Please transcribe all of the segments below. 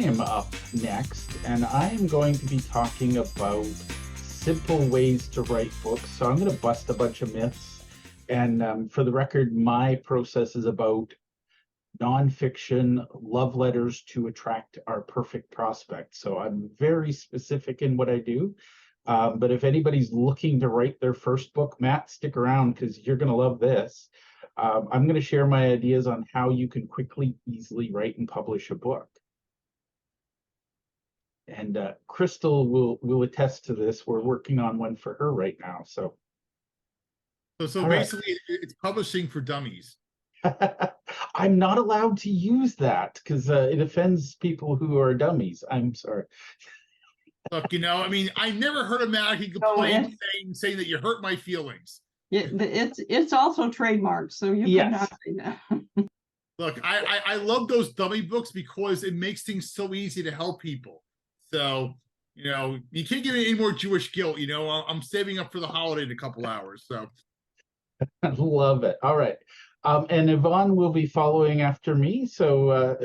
am up next, and I am going to be talking about simple ways to write books. So I'm going to bust a bunch of myths. And for the record, my process is about nonfiction love letters to attract our perfect prospect. So I'm very specific in what I do. But if anybody's looking to write their first book, Matt, stick around because you're going to love this. I'm going to share my ideas on how you can quickly, easily write and publish a book. And Crystal will attest to this. We're working on one for her right now. So basically, it's publishing for dummies. I'm not allowed to use that because it offends people who are dummies. I'm sorry. Look, I mean, I never heard a Mac complain saying that you hurt my feelings. It's also trademarked, so you cannot say that. Look, I love those dummy books because it makes things so easy to help people. So, you can't give me any more Jewish guilt. I'm saving up for the holiday in a couple hours. So, I love it. All right. And Yvonne will be following after me. So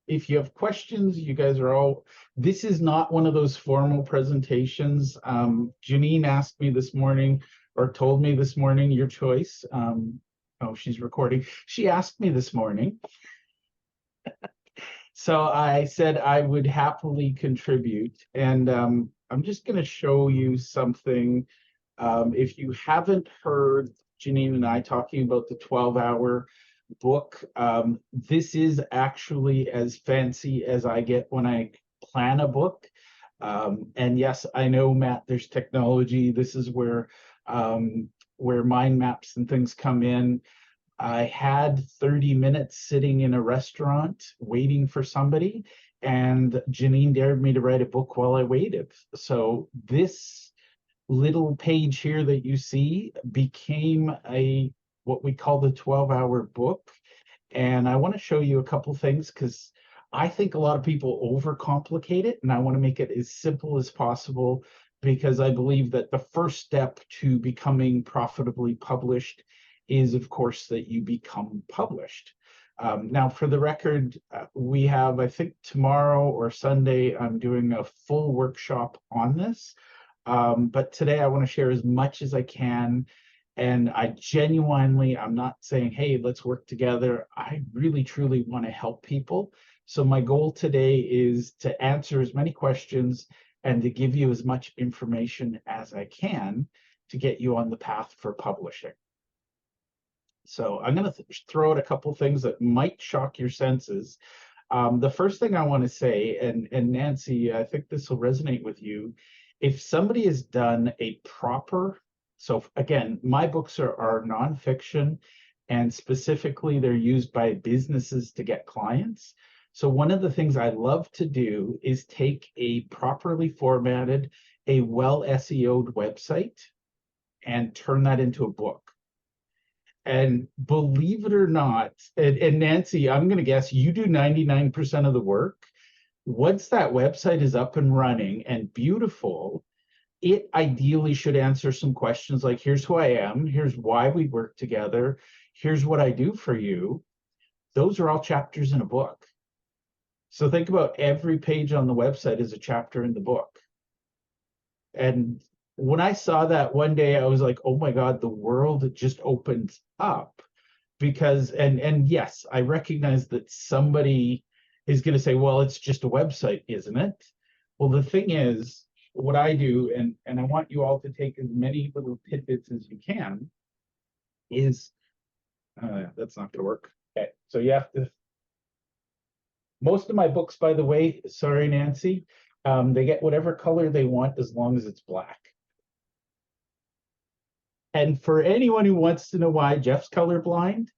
if you have questions, you guys are all, this is not one of those formal presentations. Janine asked me this morning, or told me this morning, your choice. Oh, she's recording. She asked me this morning. So I said I would happily contribute. And I'm just going to show you something. If you haven't heard Janine and I talking about the 12-hour book, this is actually as fancy as I get when I plan a book. And yes, I know, Matt, there's technology. This is where mind maps and things come in. I had 30 minutes sitting in a restaurant waiting for somebody, and Janine dared me to write a book while I waited. So this little page here that you see became what we call the 12-hour book. And I want to show you a couple things because I think a lot of people overcomplicate it, and I want to make it as simple as possible because I believe that the first step to becoming profitably published is, of course, that you become published. Now, for the record, we have, I think tomorrow or Sunday, I'm doing a full workshop on this. But today I want to share as much as I can. And I genuinely, I'm not saying, hey, let's work together. I really, truly want to help people. So my goal today is to answer as many questions and to give you as much information as I can to get you on the path for publishing. So I'm going to throw out a couple things that might shock your senses. The first thing I want to say, and Nancy, I think this will resonate with you. If somebody has done a proper, so again, my books are nonfiction, and specifically they're used by businesses to get clients. So one of the things I love to do is take a properly formatted, a well SEO'd website and turn that into a book. And believe it or not, and Nancy, I'm going to guess you do 99% of the work. Once that website is up and running and beautiful, it ideally should answer some questions like, here's who I am, here's why we work together, here's what I do for you. Those are all chapters in a book. So think about every page on the website as a chapter in the book. And when I saw that one day, I was like, oh my God, the world just opened up. Because, and yes, I recognize that somebody is going to say, well, it's just a website, isn't it? Well, the thing is, what I do, and I want you all to take as many little tidbits as you can, is, that's not going to work. Okay, so you have to, most of my books, by the way, sorry, Nancy, they get whatever color they want as long as it's black. And for anyone who wants to know why, Jeff's colorblind,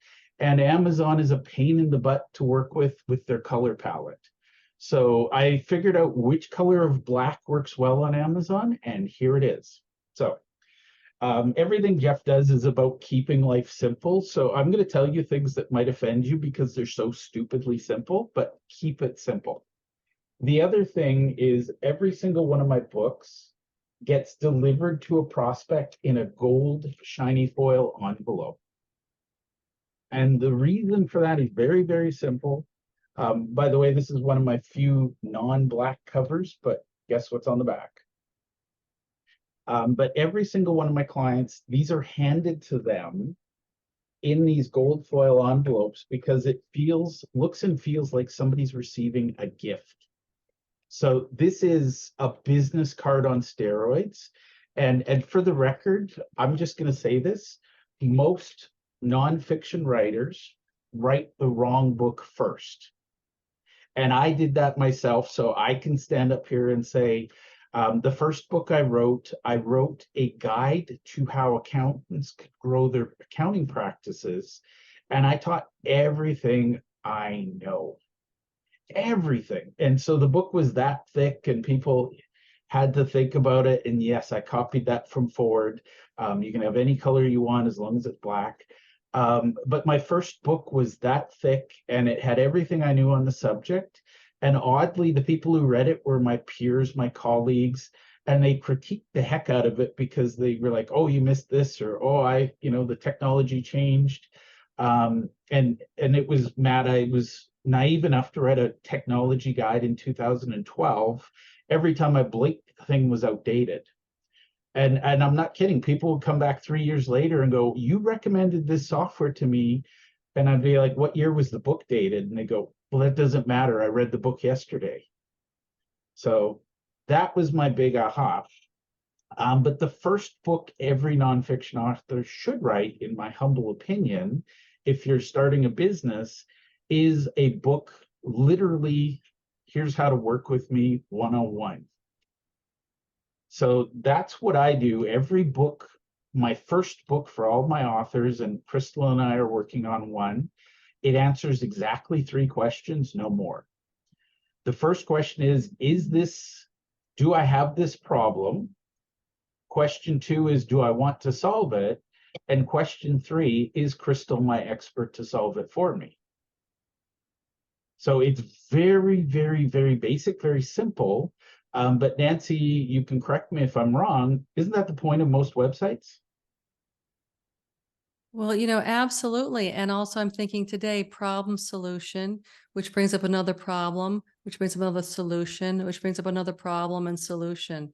and Amazon is a pain in the butt to work with their color palette. So I figured out which color of black works well on Amazon, and here it is. So everything Jeff does is about keeping life simple. So I'm going to tell you things that might offend you because they're so stupidly simple, but keep it simple. The other thing is every single one of my books gets delivered to a prospect in a gold shiny foil envelope. And the reason for that is very, very simple. By the way, this is one of my few non-black covers, but guess what's on the back? But every single one of my clients, these are handed to them in these gold foil envelopes because it looks and feels like somebody's receiving a gift. So this is a business card on steroids. And for the record, I'm just going to say this, most nonfiction writers write the wrong book first. And I did that myself, so I can stand up here and say, the first book I wrote a guide to how accountants could grow their accounting practices. And I taught everything I know, everything. And so the book was that thick and people had to think about it. And yes, I copied that from Ford. You can have any color you want as long as it's black. But my first book was that thick and it had everything I knew on the subject. And oddly, the people who read it were my peers, my colleagues, and they critiqued the heck out of it because they were like, oh, you missed this, or, oh, the technology changed. And it was mad. I was naive enough to write a technology guide in 2012. Every time I blinked, the thing was outdated. And I'm not kidding. People would come back 3 years later and go, you recommended this software to me. And I'd be like, what year was the book dated? And they go, well, that doesn't matter. I read the book yesterday. So that was my big aha. But the first book every nonfiction author should write, in my humble opinion, if you're starting a business, is a book, literally, here's how to work with me 101. So that's what I do. Every book, my first book for all my authors, and Crystal and I are working on one, it answers exactly 3 questions, no more. The first question is do I have this problem? Question 2 is, do I want to solve it? And question 3, is Crystal my expert to solve it for me? So it's very, very, very basic, very simple. But Nancy, you can correct me if I'm wrong. Isn't that the point of most websites? Well, absolutely. And also I'm thinking today, problem solution, which brings up another problem, which brings up another solution, which brings up another problem and solution.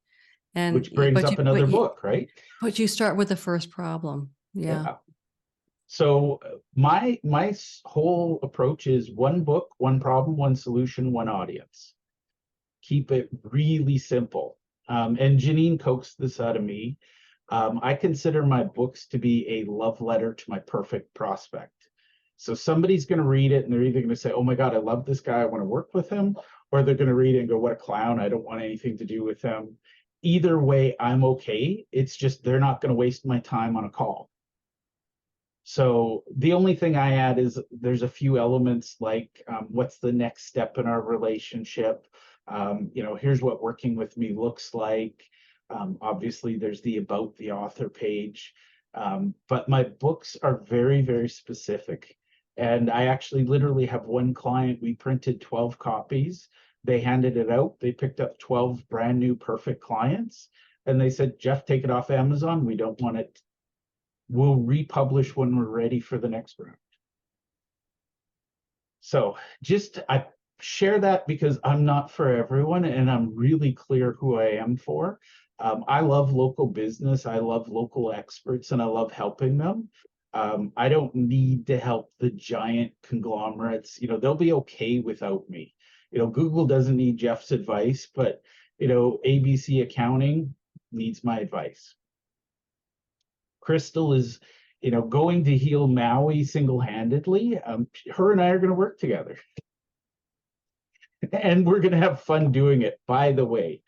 And which brings up another book, right? But you start with the first problem. Yeah. So my whole approach is one book, one problem, one solution, one audience. Keep it really simple. And Janine coaxed this out of me. I consider my books to be a love letter to my perfect prospect. So somebody's going to read it and they're either going to say, oh my God, I love this guy, I want to work with him, or they're going to read it and go, what a clown, I don't want anything to do with him. Either way, I'm okay. It's just they're not going to waste my time on a call. So the only thing I add is there's a few elements like what's the next step in our relationship? Here's what working with me looks like. Obviously, there's the about the author page. But my books are very, very specific. And I actually literally have one client, we printed 12 copies. They handed it out. They picked up 12 brand new perfect clients. And they said, Jeff, take it off Amazon. We don't want it. We'll republish when we're ready for the next round. So I share that because I'm not for everyone and I'm really clear who I am for. I love local business. I love local experts and I love helping them. I don't need to help the giant conglomerates. They'll be okay without me. Google doesn't need Jeff's advice, but ABC Accounting needs my advice. Crystal is, going to heal Maui single-handedly. Her and I are going to work together. And we're going to have fun doing it, by the way.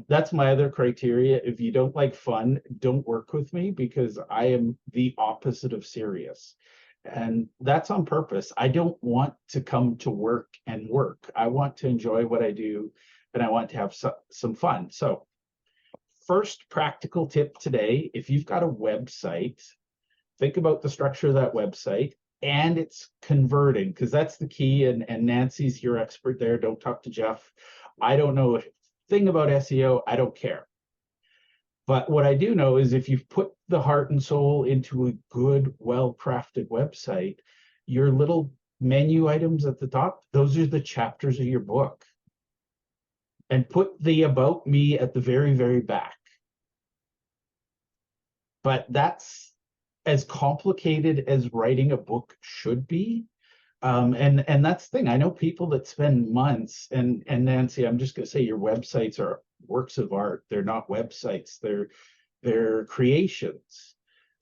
That's my other criteria. If you don't like fun, don't work with me because I am the opposite of serious. And that's on purpose. I don't want to come to work and work. I want to enjoy what I do and I want to have some fun. So first practical tip today, if you've got a website, think about the structure of that website and it's converting because that's the key. And Nancy's your expert there. Don't talk to Jeff. I don't know a thing about SEO. I don't care. But what I do know is if you've put the heart and soul into a good, well-crafted website, your little menu items at the top, those are the chapters of your book. And put the about me at the very, very back. But that's as complicated as writing a book should be. And that's the thing. I know people that spend months, and Nancy, I'm just going to say your websites are works of art. They're not websites. They're creations.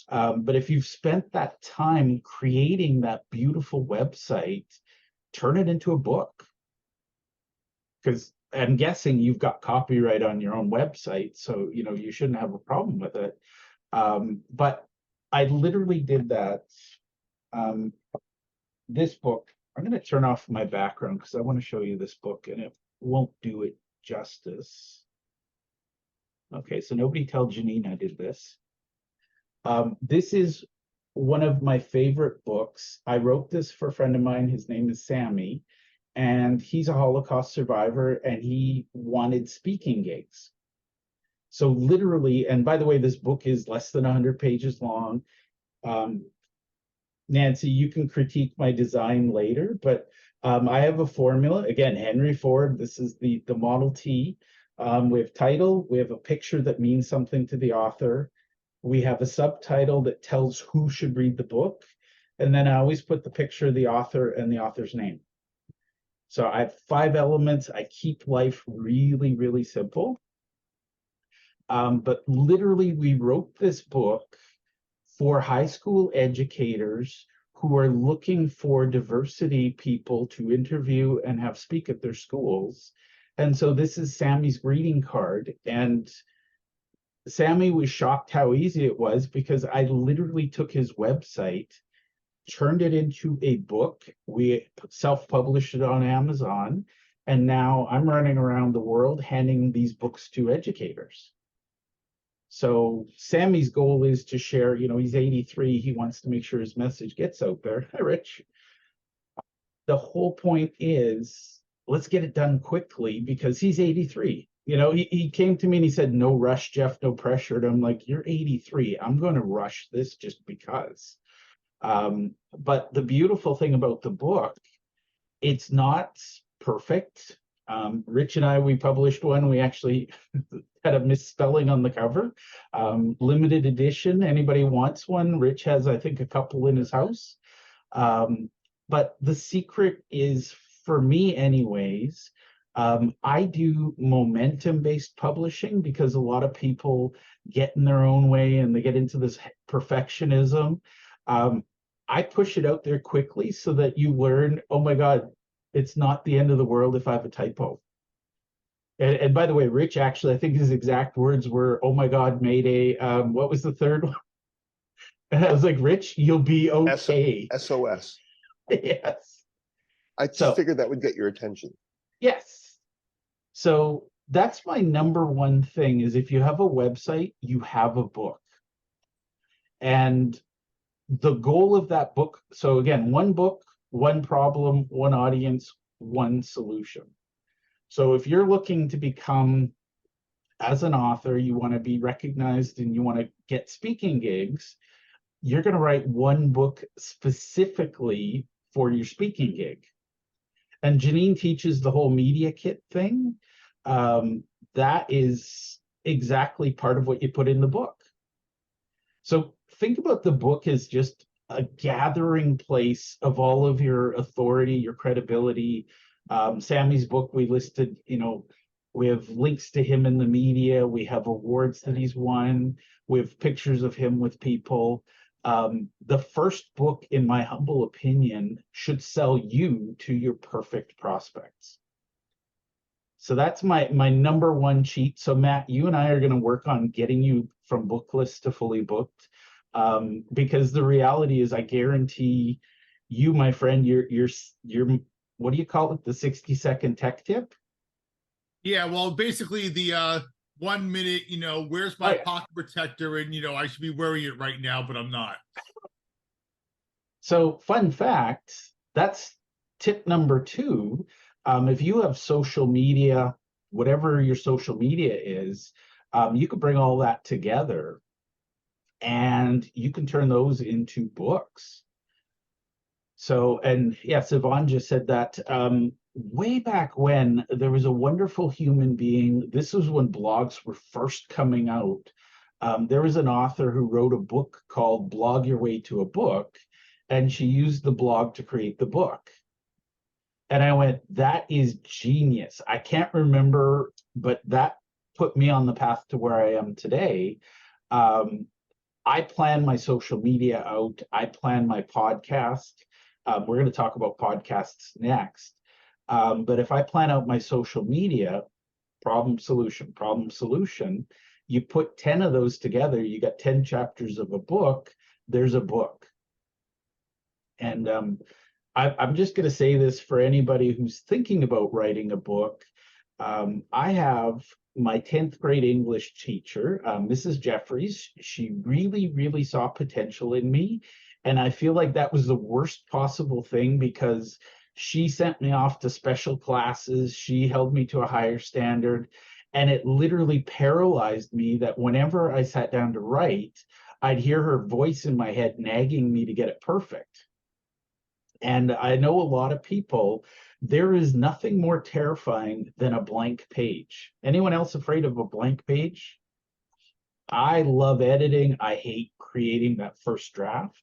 But if you've spent that time creating that beautiful website, turn it into a book. Because I'm guessing you've got copyright on your own website, so you shouldn't have a problem with it. But I literally did that. This book, I'm going to turn off my background because I want to show you this book and it won't do it justice. Okay, so nobody tell Janine I did this. This is one of my favorite books. I wrote this for a friend of mine. His name is Sammy, and he's a Holocaust survivor, and he wanted speaking gigs. So literally, and by the way, this book is less than 100 pages long. Nancy, you can critique my design later, but I have a formula. Again, Henry Ford, this is the Model T. We have title, we have a picture that means something to the author. We have a subtitle that tells who should read the book. And then I always put the picture of the author and the author's name. So I have 5 elements. I keep life really, really simple. But literally, we wrote this book for high school educators who are looking for diversity people to interview and have speak at their schools. And so this is Sammy's greeting card. And Sammy was shocked how easy it was because I literally took his website, turned it into a book. We self-published it on Amazon. And now I'm running around the world handing these books to educators. So Sammy's goal is to share, he's 83. He wants to make sure his message gets out there. Hi, Rich. The whole point is let's get it done quickly because he's 83. He came to me and he said, no rush, Jeff, no pressure. And I'm like, you're 83. I'm going to rush this just because. But the beautiful thing about the book, it's not perfect. Rich and I, we published one. We actually had a misspelling on the cover. Limited edition. Anybody wants one? Rich has, I think, a couple in his house. But the secret is, for me anyways, I do momentum-based publishing because a lot of people get in their own way and they get into this perfectionism. I push it out there quickly so that you learn, oh my God, it's not the end of the world if I have a typo. And by the way, Rich, actually, I think his exact words were, oh my God, Mayday. What was the third one? And I was like, Rich, you'll be okay. SOS. Yes. I just figured that would get your attention. Yes. So that's my number one thing is if you have a website, you have a book. And the goal of that book, so again, one book, one problem, one audience, one solution. So if you're looking to become, as an author, you want to be recognized and you want to get speaking gigs, you're going to write one book specifically for your speaking gig. And Janine teaches the whole media kit thing. That is exactly part of what you put in the book. So think about the book as just a gathering place of all of your authority, your credibility. Sammy's book, we listed, we have links to him in the media. We have awards that he's won. We have pictures of him with people. The first book, in my humble opinion, should sell you to your perfect prospects. So that's my number one cheat. So Matt, you and I are going to work on getting you from bookless to fully booked. Because the reality is, I guarantee you, my friend, you're what do you call it? The 60-second tech tip? Yeah, well, basically the 1 minute, where's my pocket protector? And I should be wearing it right now, but I'm not. So fun fact, that's tip number 2. If you have social media, whatever your social media is, you can bring all that together and you can turn those into books. So, and yes, Yvonne just said that way back when there was a wonderful human being. This was when blogs were first coming out. There was an author who wrote a book called Blog Your Way to a Book, and she used the blog to create the book. And I went, that is genius. I can't remember, but that put me on the path to where I am today. I plan my social media out. I plan my podcast. We're going to talk about podcasts next. But if I plan out my social media, problem, solution, you put 10 of those together, you got 10 chapters of a book, there's a book. And I'm just going to say this for anybody who's thinking about writing a book. I have my 10th grade English teacher, Mrs. Jeffries. She really, really saw potential in me. And I feel like that was the worst possible thing because she sent me off to special classes. She held me to a higher standard. And it literally paralyzed me that whenever I sat down to write, I'd hear her voice in my head nagging me to get it perfect. And I know a lot of people, there is nothing more terrifying than a blank page. Anyone else afraid of a blank page? I love editing. I hate creating that first draft.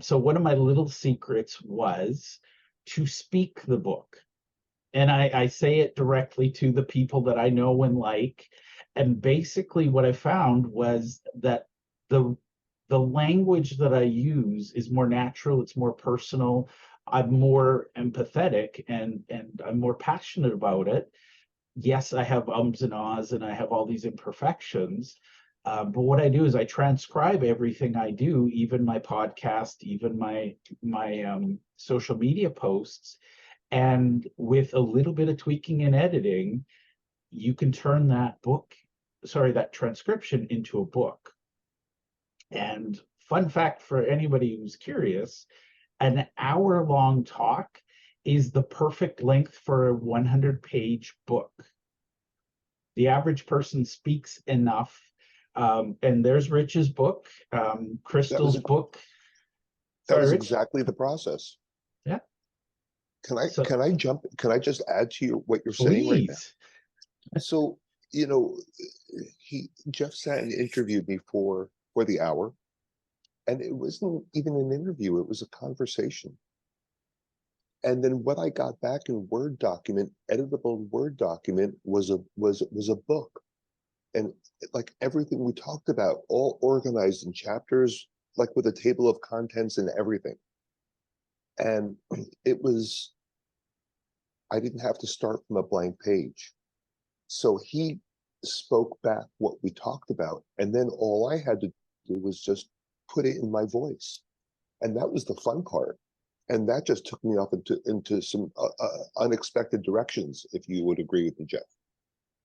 So one of my little secrets was to speak the book. And I say it directly to the people that I know and like. And basically what I found was that the language that I use is more natural, it's more personal, I'm more empathetic, and I'm more passionate about it. Yes, I have ums and ahs and I have all these imperfections. But what I do is I transcribe everything I do, even my podcast, even my social media posts. And with a little bit of tweaking and editing, you can turn that transcription into a book. And fun fact for anybody who's curious, an hour-long talk is the perfect length for a 100-page book. The average person speaks enough. And there's Rich's book, Crystal's book. That was Rich? exactly the process. Yeah. Can I just add to what you're saying right now? Please. So, Jeff sat and interviewed me for the hour, and it wasn't even an interview, it was a conversation. And then what I got back in Word document, editable Word document, was a book. And like everything we talked about, all organized in chapters, like with a table of contents and everything. And I didn't have to start from a blank page. So he spoke back what we talked about. And then all I had to do was just put it in my voice. And that was the fun part. And that just took me off into some unexpected directions, if you would agree with me, Jeff.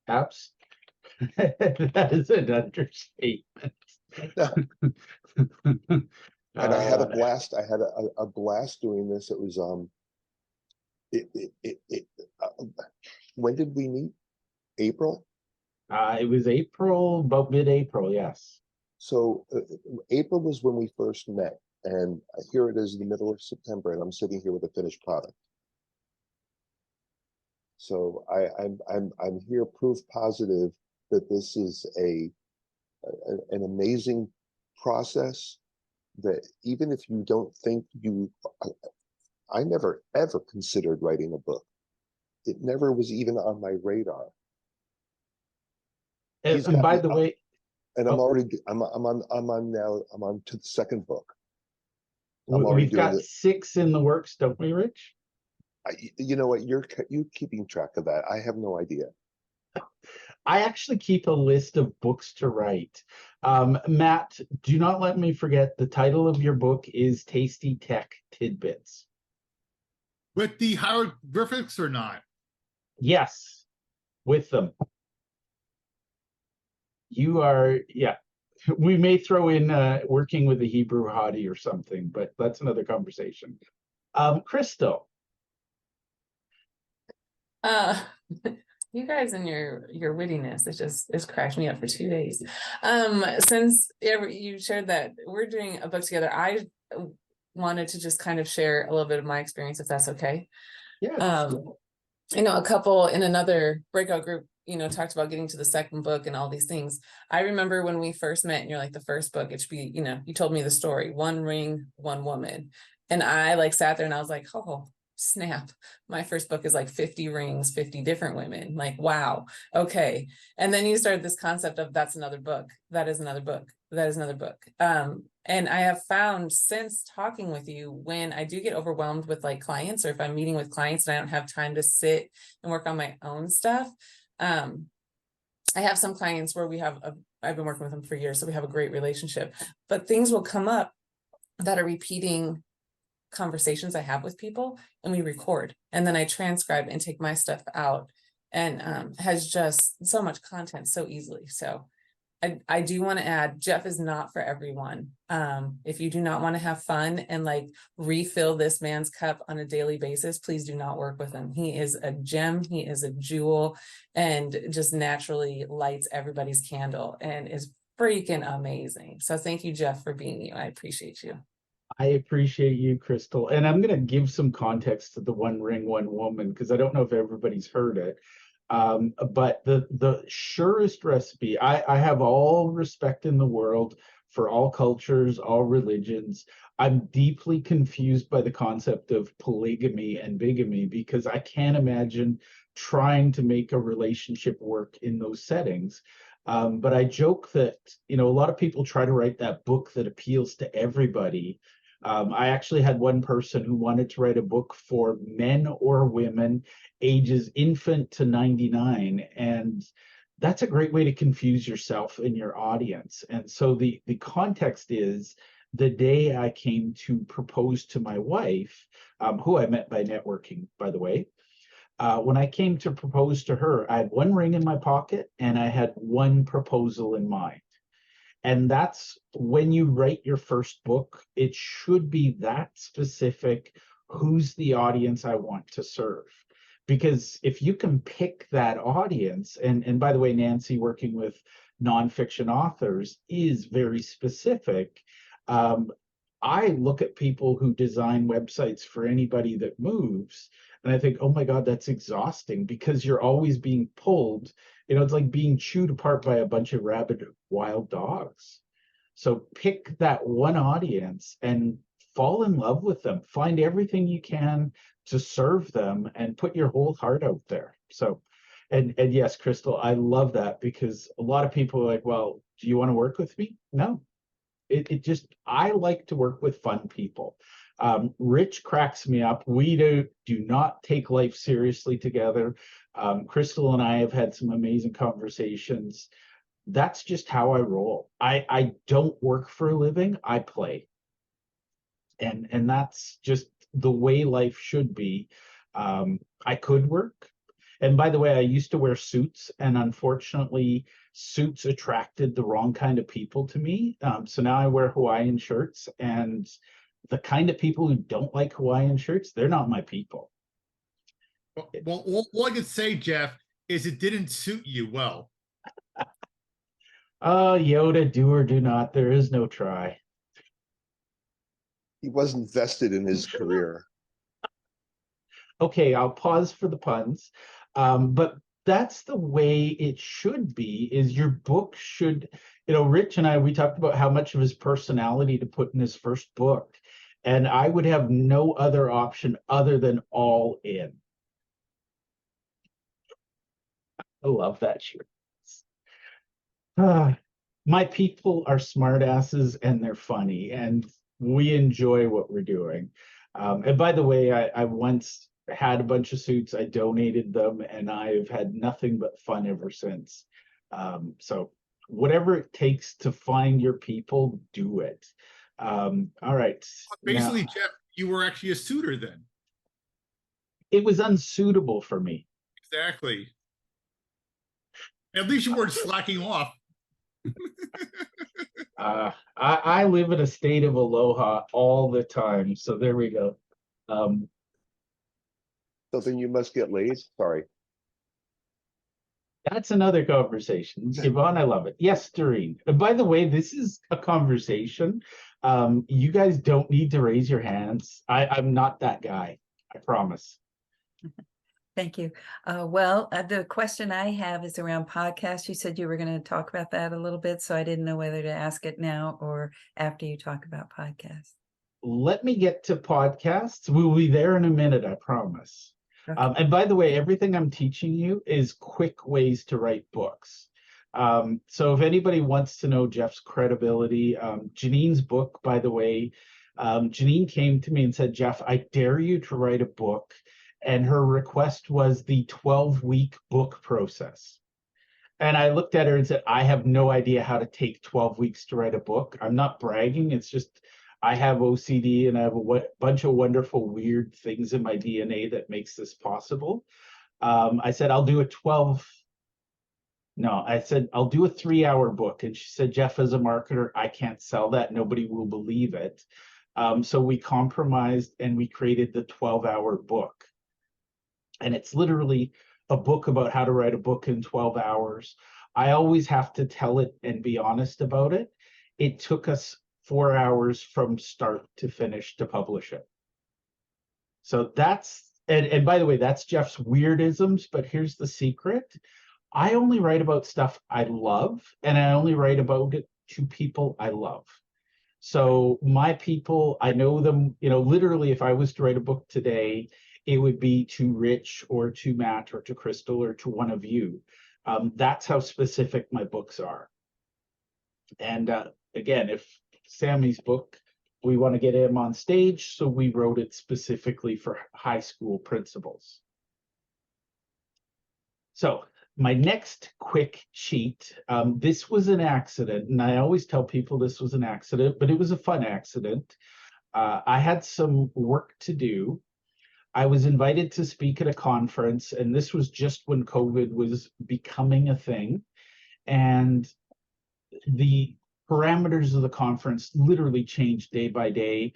Apps. That is an understatement. And I had a blast. I had a blast doing this. It was when did we meet? April? It was April, about mid-April, yes. So April was when we first met, and here it is in the middle of September, and I'm sitting here with a finished product. So I'm here proof positive that this is an amazing process, that even if you don't think I never ever considered writing a book. It never was even on my radar. And by the way, and I'm on to the second book. we've got 6 in the works, don't we, Rich? You know what? You're keeping track of that. I have no idea. I actually keep a list of books to write. Matt, do not let me forget, the title of your book is Tasty Tech Tidbits. With the hieroglyphics or not? Yes, with them. You are, yeah. We may throw in working with the Hebrew Hadi or something, but that's another conversation. Crystal. You guys and your wittiness, it's cracked me up for 2 days. Since you shared that we're doing a book together, wanted to just kind of share a little bit of my experience, if that's okay. Yeah. You know, a couple in another breakout group, you know, talked about getting to the second book and all these things. I remember when we first met and you're like, the first book, it should be, you know, you told me the story, one ring, one woman. And I like sat there and I was like, oh, snap. My first book is like 50 rings, 50 different women. Like, wow. Okay. And then you started this concept of that's another book. That is another book. That is another book. And I have found since talking with you, when I do get overwhelmed with like clients, or if I'm meeting with clients and I don't have time to sit and work on my own stuff, I have some clients where I've been working with them for years, so we have a great relationship, but things will come up that are repeating conversations I have with people, and we record, and then I transcribe and take my stuff out, and has just so much content so easily. So I do want to add, Jeff is not for everyone. If you do not want to have fun and like refill this man's cup on a daily basis, please do not work with him. He is a gem. He is a jewel, and just naturally lights everybody's candle and is freaking amazing. So thank you, Jeff, for being you. I appreciate you. I appreciate you, Crystal. And I'm going to give some context to the one ring, one woman, because I don't know if everybody's heard it. But the surest recipe, I have all respect in the world for all cultures, all religions. I'm deeply confused by the concept of polygamy and bigamy, because I can't imagine trying to make a relationship work in those settings. But I joke that, you know, a lot of people try to write that book that appeals to everybody. I actually had one person who wanted to write a book for men or women ages infant to 99, and that's a great way to confuse yourself and your audience. And so the context is the day I came to propose to my wife, who I met by networking, by the way. When I came to propose to her, I had one ring in my pocket and I had one proposal in mind. And that's when you write your first book, it should be that specific. Who's the audience I want to serve? Because if you can pick that audience, and by the way, Nancy working with nonfiction authors is very specific. I look at people who design websites for anybody that moves, and I think, oh my God, that's exhausting, because you're always being pulled. You know, it's like being chewed apart by a bunch of rabid wild dogs. So pick that one audience and fall in love with them. Find everything you can to serve them and put your whole heart out there. So, and yes, Crystal, I love that, because a lot of people are like, well, do you want to work with me? No. It just, I like to work with fun people. Rich cracks me up. We do not take life seriously together. Crystal and I have had some amazing conversations. That's just how I roll. I don't work for a living, I play. And that's just the way life should be. I could work. And by the way, I used to wear suits, and unfortunately, suits attracted the wrong kind of people to me. So now I wear Hawaiian shirts, and the kind of people who don't like Hawaiian shirts, they're not my people. Well, all I can say, Jeff, is it didn't suit you well. Yoda, do or do not. There is no try. He wasn't vested in his career. Okay, I'll pause for the puns. But that's the way it should be, is your book should, you know, Rich and I, we talked about how much of his personality to put in his first book. And I would have no other option other than all in. I love that shirt. My people are smartasses and they're funny, and we enjoy what we're doing. And by the way, I once had a bunch of suits, I donated them, and I've had nothing but fun ever since. So whatever it takes to find your people, do it. All right. Basically, now, Jeff, you were actually a suitor then. it was unsuitable for me. Exactly. At least you weren't slacking off. I live in a state of aloha all the time, so there we go. So then you must get laid. Sorry. That's another conversation. Yvonne, I love it. Yes, Doreen. And by the way, this is a conversation. You guys don't need to raise your hands. I'm not that guy. I promise. Thank you. The question I have is around podcasts. You said you were going to talk about that a little bit, so I didn't know whether to ask it now or after you talk about podcasts. Let me get to podcasts. We'll be there in a minute, I promise. Okay. And by the way, everything I'm teaching you is quick ways to write books. So if anybody wants to know Jeff's credibility, Janine's book, by the way, Janine came to me and said, Jeff, I dare you to write a book. And her request was the 12-week book process. And I looked at her and said, I have no idea how to take 12 weeks to write a book. I'm not bragging. It's just I have OCD and I have a bunch of wonderful, weird things in my DNA that makes this possible. I said, I'll do a 3-hour book. And she said, Jeff, as a marketer, I can't sell that. Nobody will believe it. So we compromised and we created the 12-hour book. And it's literally a book about how to write a book in 12 hours. I always have to tell it and be honest about it. It took us 4 hours from start to finish to publish it. So that's, and by the way, that's Jeff's weirdisms, but here's the secret. I only write about stuff I love, and I only write about it to people I love. So my people, I know them, literally if I was to write a book today, it would be to Rich or to Matt or to Crystal or to one of you. That's how specific my books are. And again, if Sammy's book, we want to get him on stage, so we wrote it specifically for high school principals. So my next quick cheat, this was an accident, and I always tell people this was an accident, but it was a fun accident. I had some work to do. I was invited to speak at a conference, and this was just when COVID was becoming a thing. And the parameters of the conference literally changed day by day.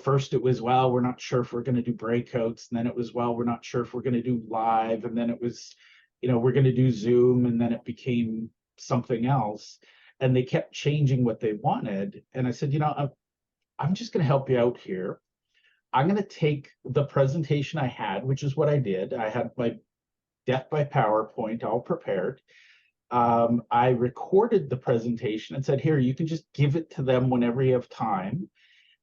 First it was, well, we're not sure if we're going to do breakouts. And then it was, well, we're not sure if we're going to do live. And then it was, we're going to do Zoom. And then it became something else. And they kept changing what they wanted. And I said, I'm just going to help you out here. I'm going to take the presentation I had, which is what I did. I had my Death by PowerPoint all prepared. I recorded the presentation and said, here, you can just give it to them whenever you have time.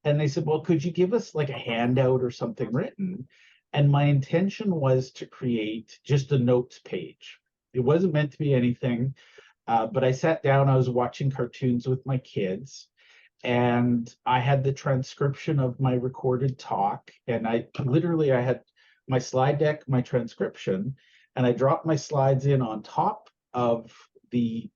And they said, well, could you give us like a handout or something written? And my intention was to create just a notes page. It wasn't meant to be anything, but I sat down, I was watching cartoons with my kids. And I had the transcription of my recorded talk, and I had my slide deck, my transcription, and I dropped my slides in on top of the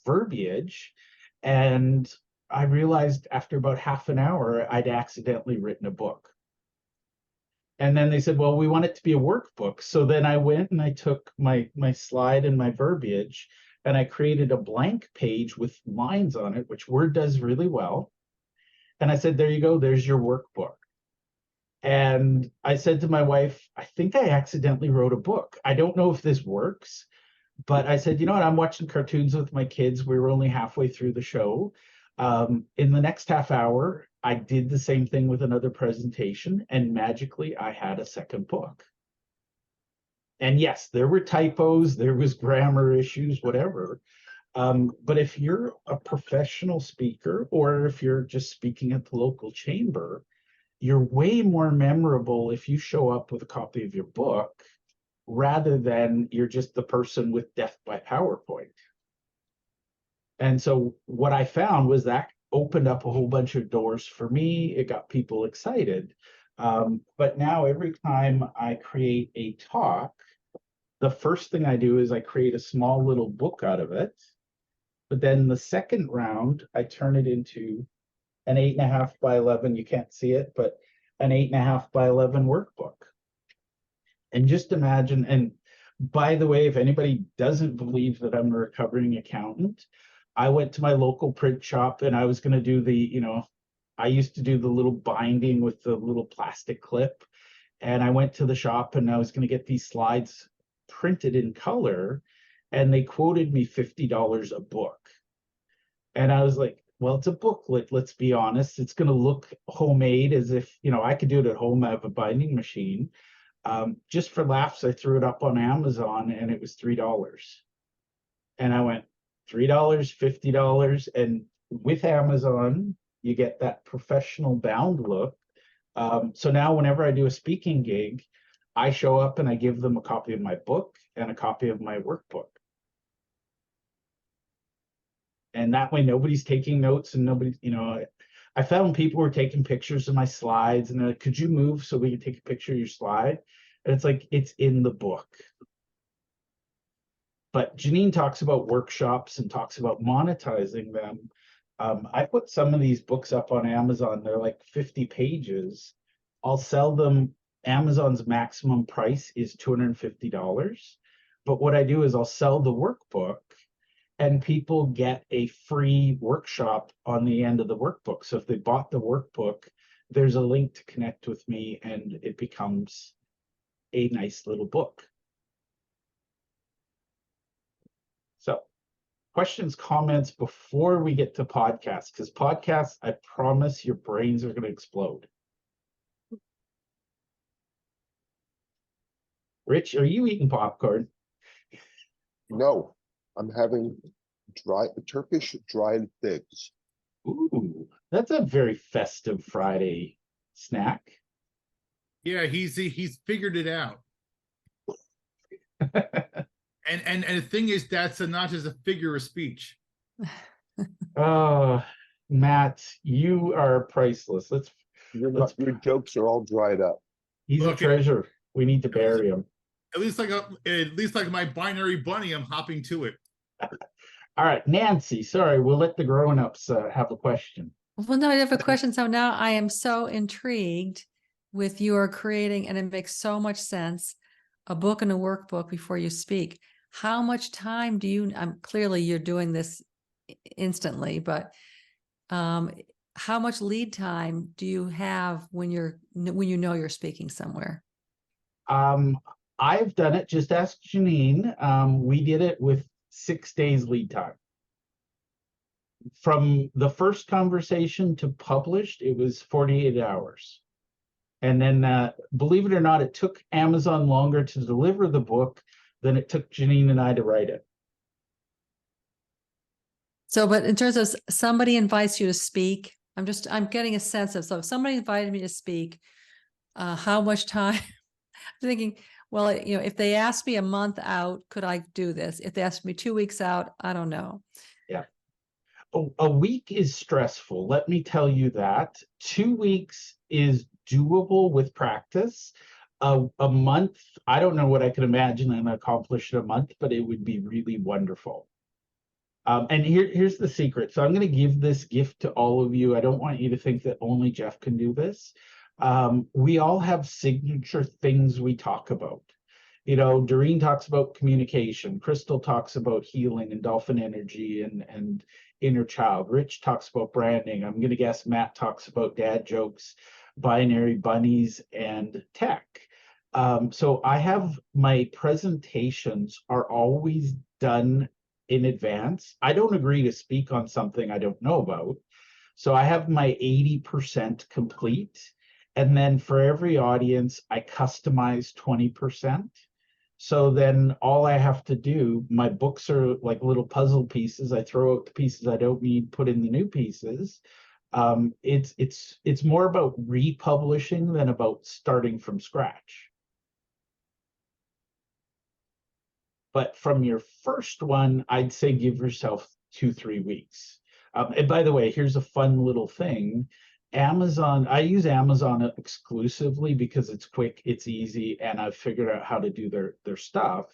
verbiage. And I realized after about half an hour, I'd accidentally written a book. And then they said, well, we want it to be a workbook. So then I went and I took my slide and my verbiage, and I created a blank page with lines on it, which Word does really well. And I said, there you go, there's your workbook. And I said to my wife, I think I accidentally wrote a book. I don't know if this works, but I said, you know what, I'm watching cartoons with my kids. We were only halfway through the show. In the next half hour, I did the same thing with another presentation, and magically I had a second book. And yes, there were typos, there was grammar issues, whatever. But if you're a professional speaker, or if you're just speaking at the local chamber, you're way more memorable if you show up with a copy of your book rather than you're just the person with Death by PowerPoint. And so what I found was that opened up a whole bunch of doors for me. It got people excited. But now every time I create a talk, the first thing I do is I create a small little book out of it. But then the second round, I turn it into an 8.5 by 11. You can't see it, but an 8.5 by 11 workbook. And just imagine, and by the way, if anybody doesn't believe that I'm a recovering accountant, I went to my local print shop and I was going to do the, I used to do the little binding with the little plastic clip. And I went to the shop and I was going to get these slides printed in color. And they quoted me $50 a book. And I was like, well, it's a booklet, let's be honest. It's going to look homemade, as if, I could do it at home. I have a binding machine. Just for laughs, I threw it up on Amazon and it was $3. And I went, $3, $50. And with Amazon, you get that professional bound look. So now whenever I do a speaking gig, I show up and I give them a copy of my book and a copy of my workbook. And that way nobody's taking notes, and nobody, I found people were taking pictures of my slides, and they're like, could you move so we can take a picture of your slide? And it's like, it's in the book. But Janine talks about workshops and talks about monetizing them. I put some of these books up on Amazon. They're like 50 pages. I'll sell them. Amazon's maximum price is $250. But what I do is I'll sell the workbook, and people get a free workshop on the end of the workbook. So if they bought the workbook, there's a link to connect with me, and it becomes a nice little book. So questions, comments before we get to podcasts, because podcasts, I promise your brains are going to explode. Rich, are you eating popcorn? No, I'm having Turkish dried figs. Ooh, that's a very festive Friday snack. Yeah, he's figured it out. And the thing is, that's not just a figure of speech. Oh, Matt, you are priceless. Your jokes are all dried up. He's Look, a treasure. We need to bury him. At least like my binary bunny, I'm hopping to it. All right, Nancy, sorry, we'll let the grown-ups have a question. Well, no, I have a question. So now I am so intrigued with your creating, and it makes so much sense, a book and a workbook before you speak. How much time do you, clearly you're doing this instantly, but how much lead time do you have when you know you're speaking somewhere? I've done it, just ask Janine. We did it with 6 days lead time. From the first conversation to published, it was 48 hours. And then, believe it or not, it took Amazon longer to deliver the book than it took Janine and I to write it. So, but in terms of somebody invites you to speak, I'm getting a sense of, so if somebody invited me to speak, how much time? I'm thinking, well, if they asked me a month out, could I do this? If they asked me 2 weeks out, I don't know. Yeah. A week is stressful. Let me tell you that. 2 weeks is doable with practice. A month, I don't know what I could imagine and accomplish in a month, but it would be really wonderful. And here's the secret. So I'm going to give this gift to all of you. I don't want you to think that only Jeff can do this. We all have signature things we talk about. Doreen talks about communication. Crystal talks about healing and dolphin energy and inner child. Rich talks about branding. I'm going to guess Matt talks about dad jokes, binary bunnies, and tech. So I have my presentations are always done in advance. I don't agree to speak on something I don't know about. So I have my 80% complete. And then for every audience, I customize 20%. So then all I have to do, my books are like little puzzle pieces. I throw out the pieces I don't need, put in the new pieces. It's more about republishing than about starting from scratch. But from your first one, I'd say give yourself 2-3 weeks. And by the way, here's a fun little thing. Amazon, I use Amazon exclusively because it's quick, it's easy, and I've figured out how to do their stuff.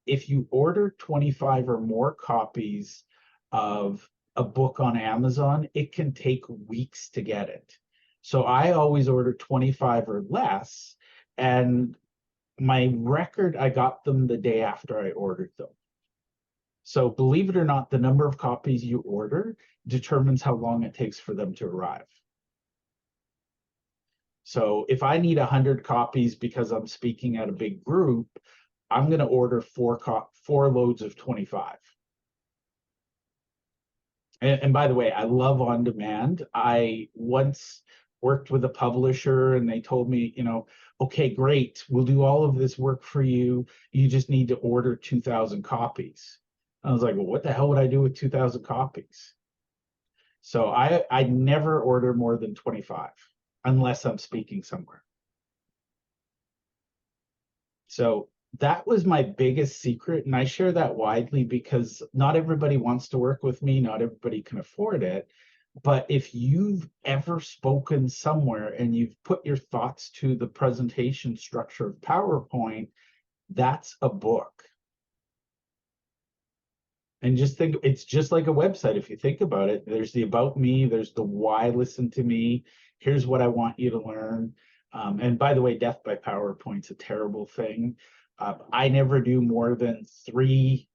If you order 25 or more copies of a book on Amazon, it can take weeks to get it. So I always order 25 or less, and my record, I got them the day after I ordered them. So believe it or not, the number of copies you order determines how long it takes for them to arrive. So if I need 100 copies because I'm speaking at a big group, I'm going to order four loads of 25. And by the way, I love on demand. I once worked with a publisher and they told me, okay, great, we'll do all of this work for you. You just need to order 2,000 copies. I was like, well, what the hell would I do with 2,000 copies? So I never order more than 25 unless I'm speaking somewhere. So that was my biggest secret. And I share that widely because not everybody wants to work with me. Not everybody can afford it. But if you've ever spoken somewhere and you've put your thoughts to the presentation structure of PowerPoint, that's a book. And just think, it's just like a website. If you think about it, there's the about me, there's the why listen to me, here's what I want you to learn. And by the way, death by PowerPoint's a terrible thing. I never do more than 3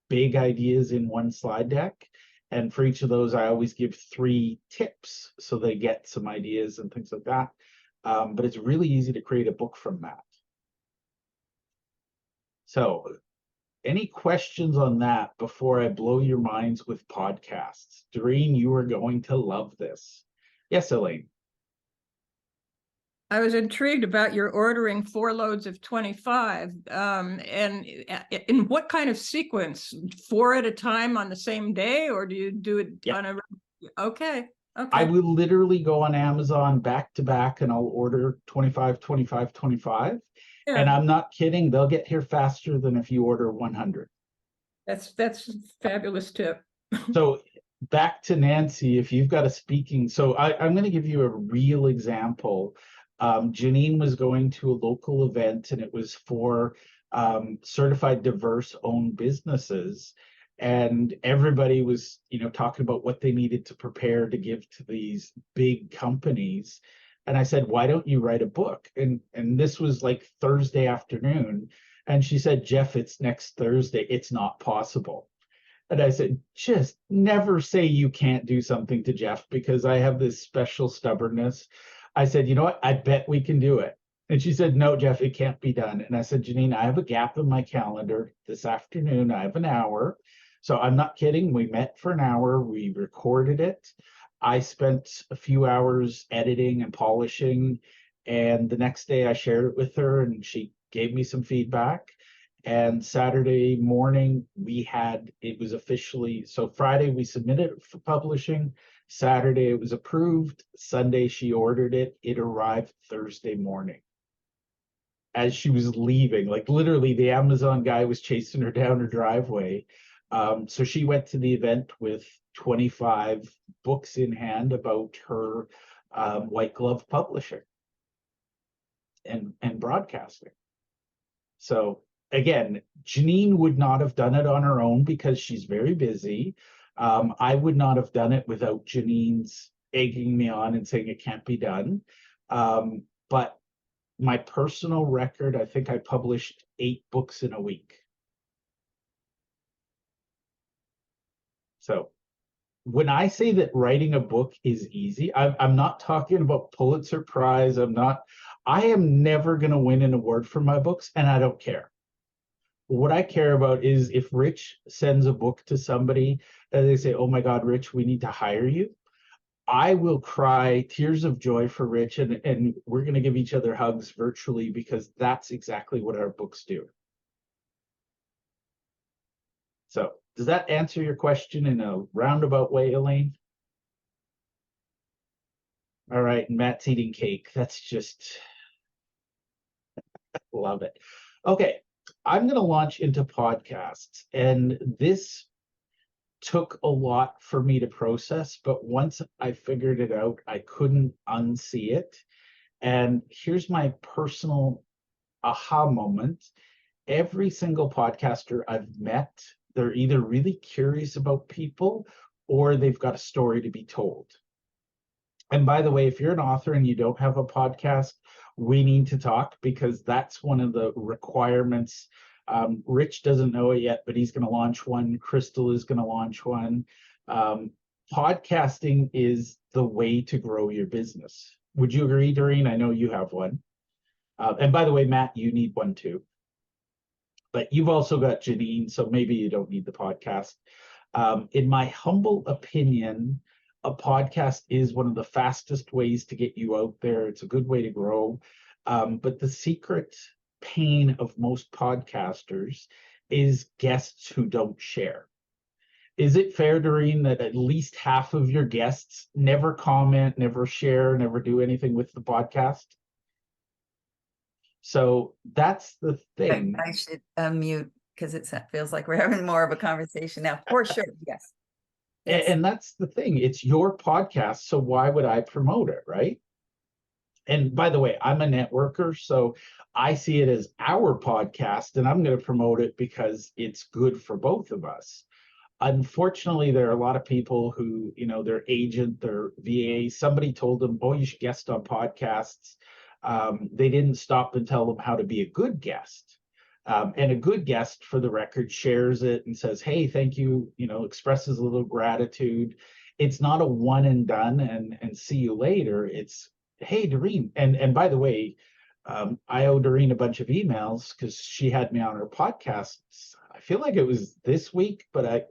big ideas in one slide deck. And for each of those, I always give 3 tips so they get some ideas and things like that. But it's really easy to create a book from that. So any questions on that before I blow your minds with podcasts? Doreen, you are going to love this. Yes, Elaine. I was intrigued about your ordering 4 loads of 25. And in what kind of sequence? 4 at a time on the same day, or do you do it on a? Okay. I will literally go on Amazon back to back and I'll order 25, 25, 25. Yeah. And I'm not kidding. They'll get here faster than if you order 100. That's a fabulous tip. So back to Nancy, if you've got a speaking, so I'm going to give you a real example. Janine was going to a local event and it was for certified diverse owned businesses. And everybody was, talking about what they needed to prepare to give to these big companies. And I said, why don't you write a book? And this was like Thursday afternoon. And she said, Jeff, it's next Thursday. It's not possible. And I said, just never say you can't do something to Jeff, because I have this special stubbornness. I said, you know what? I bet we can do it. And she said, no, Jeff, it can't be done. And I said, Janine, I have a gap in my calendar this afternoon. I have an hour. So I'm not kidding. We met for an hour. We recorded it. I spent a few hours editing and polishing. And the next day I shared it with her and she gave me some feedback. And Saturday morning it was officially, so Friday we submitted it for publishing. Saturday it was approved. Sunday she ordered it. It arrived Thursday morning. As she was leaving, like literally the Amazon guy was chasing her down her driveway. So she went to the event with 25 books in hand about her white glove publishing and broadcasting. So again, Janine would not have done it on her own because she's very busy. I would not have done it without Janine's egging me on and saying it can't be done. But my personal record, I think I published 8 books in a week. So when I say that writing a book is easy, I'm not talking about Pulitzer Prize. I am never going to win an award for my books, and I don't care. What I care about is if Rich sends a book to somebody and they say, oh my God, Rich, we need to hire you. I will cry tears of joy for Rich, and we're going to give each other hugs virtually, because that's exactly what our books do. So does that answer your question in a roundabout way, Elaine? All right, and Matt's eating cake. That's just, love it. Okay, I'm going to launch into podcasts, and this took a lot for me to process, but once I figured it out, I couldn't unsee it. And here's my personal aha moment. Every single podcaster I've met, they're either really curious about people or they've got a story to be told. And by the way, if you're an author and you don't have a podcast, we need to talk, because that's one of the requirements. Rich doesn't know it yet, but he's going to launch one. Crystal is going to launch one. Podcasting is the way to grow your business. Would you agree, Doreen? I know you have one. And by the way, Matt, you need one too. But you've also got Janine, so maybe you don't need the podcast. In my humble opinion, a podcast is one of the fastest ways to get you out there. It's a good way to grow. But the secret pain of most podcasters is guests who don't share. Is it fair, Doreen, that at least half of your guests never comment, never share, never do anything with the podcast? So that's the thing. I should unmute because it feels like we're having more of a conversation now. For sure, yes. Yes. And that's the thing. It's your podcast, so why would I promote it, right? And by the way, I'm a networker, so I see it as our podcast, and I'm going to promote it because it's good for both of us. Unfortunately, there are a lot of people who, you know, their agent, their VA, somebody told them, oh, you should guest on podcasts. They didn't stop and tell them how to be a good guest. And a good guest, for the record, shares it and says, hey, thank you, you know, expresses a little gratitude. It's not a one and done and see you later. It's, hey, Doreen. And by the way, I owe Doreen a bunch of emails because she had me on her podcasts. I feel like it was this week, but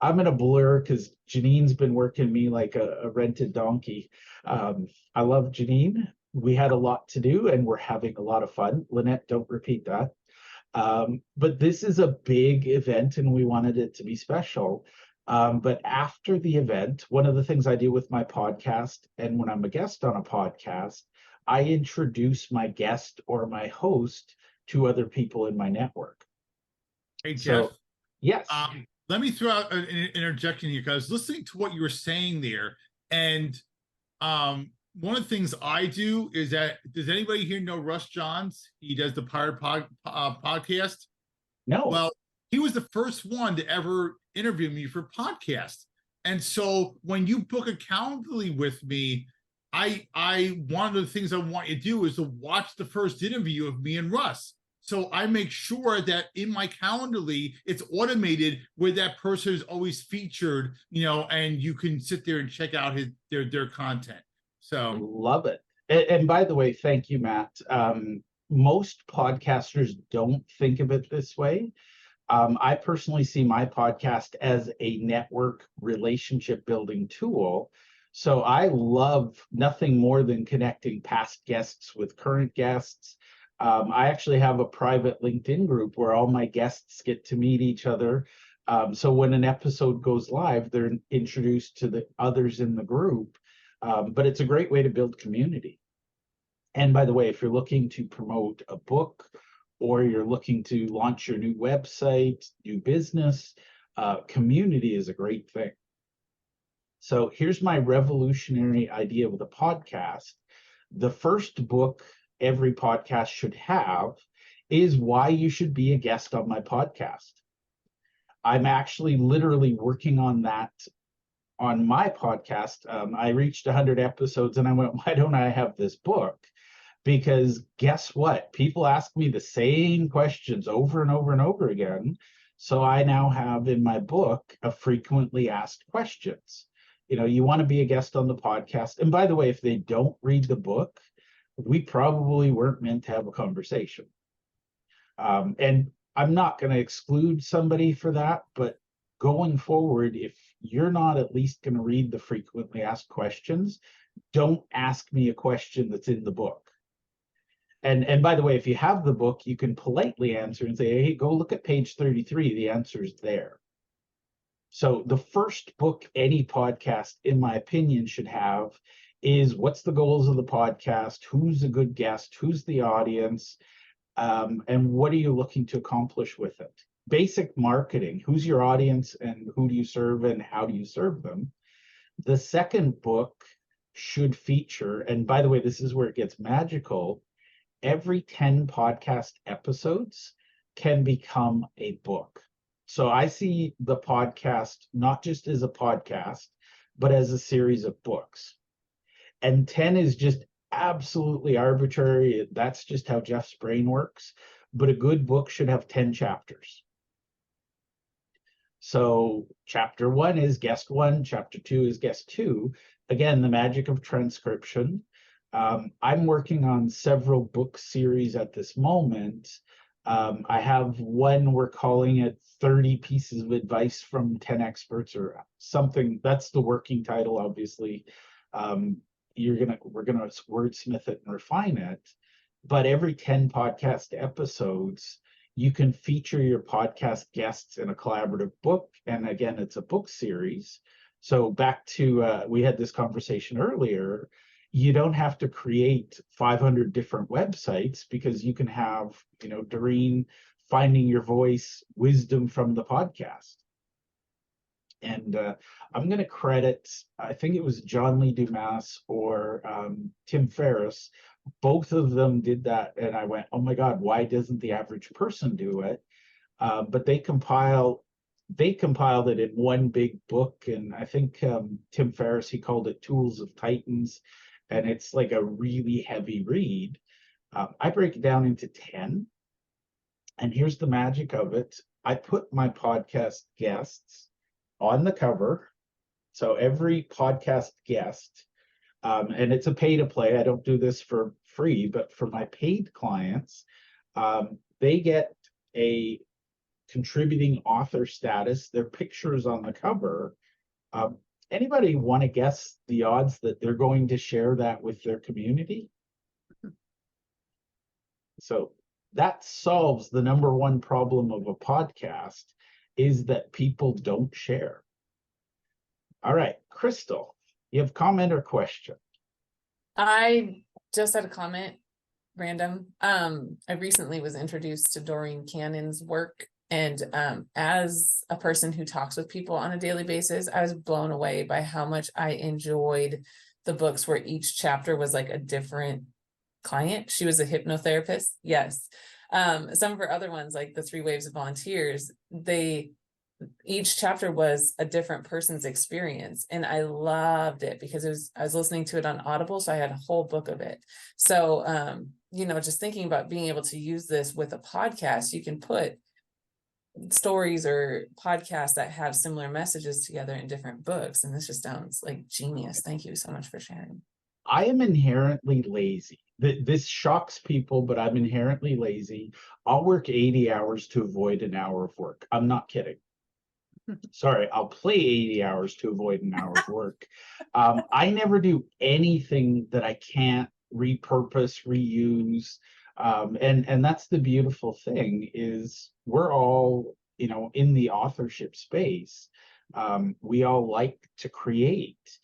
I'm in a blur because Janine's been working me like a rented donkey. I love Janine. We had a lot to do and we're having a lot of fun. Lynette, don't repeat that. But this is a big event and we wanted it to be special. But after the event, one of the things I do with my podcast, and when I'm a guest on a podcast, I introduce my guest or my host to other people in my network. Hey, Jeff. So, yes. Let me throw out an interjection here, because I was listening to what you were saying there. And one of the things I do is that, does anybody here know Russ Johns? He does the Pirate podcast. No. Well, he was the first one to ever interview me for podcast. And so when you book a Calendly with me, one of the things I want you to do is to watch the first interview of me and Russ. So I make sure that in my Calendly, it's automated where that person is always featured, you know, and you can sit there and check out their content. So love it. And by the way, thank you, Matt. Most podcasters don't think of it this way. I personally see my podcast as a network relationship building tool. So I love nothing more than connecting past guests with current guests. I actually have a private LinkedIn group where all my guests get to meet each other. So when an episode goes live, they're introduced to the others in the group. But it's a great way to build community. And by the way, if you're looking to promote a book or you're looking to launch your new website, new business, community is a great thing. So here's my revolutionary idea with a podcast. The first book every podcast should have is why you should be a guest on my podcast. I'm actually literally working on that on my podcast. I reached 100 episodes and I went, why don't I have this book? Because guess what? People ask me the same questions over and over and over again. So I now have in my book a frequently asked questions. You know, you want to be a guest on the podcast. And by the way, if they don't read the book, we probably weren't meant to have a conversation. And I'm not going to exclude somebody for that, but going forward, if you're not at least going to read the frequently asked questions, don't ask me a question that's in the book. And by the way, if you have the book, you can politely answer and say, hey, go look at page 33. The answer is there. So the first book any podcast, in my opinion, should have is what's the goals of the podcast, who's a good guest, who's the audience, and what are you looking to accomplish with it? Basic marketing, who's your audience and who do you serve and how do you serve them? The second book should feature, and by the way, this is where it gets magical, every 10 podcast episodes can become a book. So I see the podcast not just as a podcast, but as a series of books. And 10 is just absolutely arbitrary. That's just how Jeff's brain works. But a good book should have 10 chapters. So chapter 1 is guest 1, chapter 2 is guest 2. Again, the magic of transcription. I'm working on several book series at this moment I have one, we're calling it 30 pieces of advice from 10 experts or something. That's the working title, obviously. We're gonna wordsmith it and refine it. But every 10 podcast episodes, you can feature your podcast guests in a collaborative book. And again, it's a book series. So back to, we had this conversation earlier, you don't have to create 500 different websites because you can have, Doreen finding your voice, wisdom from the podcast. And I'm going to credit, I think it was John Lee Dumas or Tim Ferriss. Both of them did that. And I went, oh my God, why doesn't the average person do it? But they compiled it in one big book. And I think Tim Ferriss, he called it Tools of Titans. And it's like a really heavy read. I break it down into 10. And here's the magic of it. I put my podcast guests on the cover. So every podcast guest, and it's a pay to play. I don't do this for free, but for my paid clients, they get a contributing author status. Their pictures on the cover. Anybody want to guess the odds that they're going to share that with their community? So that solves the number one problem of a podcast, is that people don't share. All right, Crystal, you have comment or question? I just had a comment, random. I recently was introduced to Doreen Cannon's work. And as a person who talks with people on a daily basis, I was blown away by how much I enjoyed the books where each chapter was like a different client. She was a hypnotherapist. Yes. Some of her other ones, like the 3 Waves of Volunteers, each chapter was a different person's experience. And I loved it because I was listening to it on Audible. So I had a whole book of it. So, just thinking about being able to use this with a podcast, you can put stories or podcasts that have similar messages together in different books. And this just sounds like genius. Thank you so much for sharing. I am inherently lazy. This shocks people, but I'm inherently lazy. I'll work 80 hours to avoid an hour of work. I'm not kidding. Sorry, I'll play 80 hours to avoid an hour of work. I never do anything that I can't repurpose, reuse. And that's the beautiful thing, is we're all, in the authorship space. We all like to create.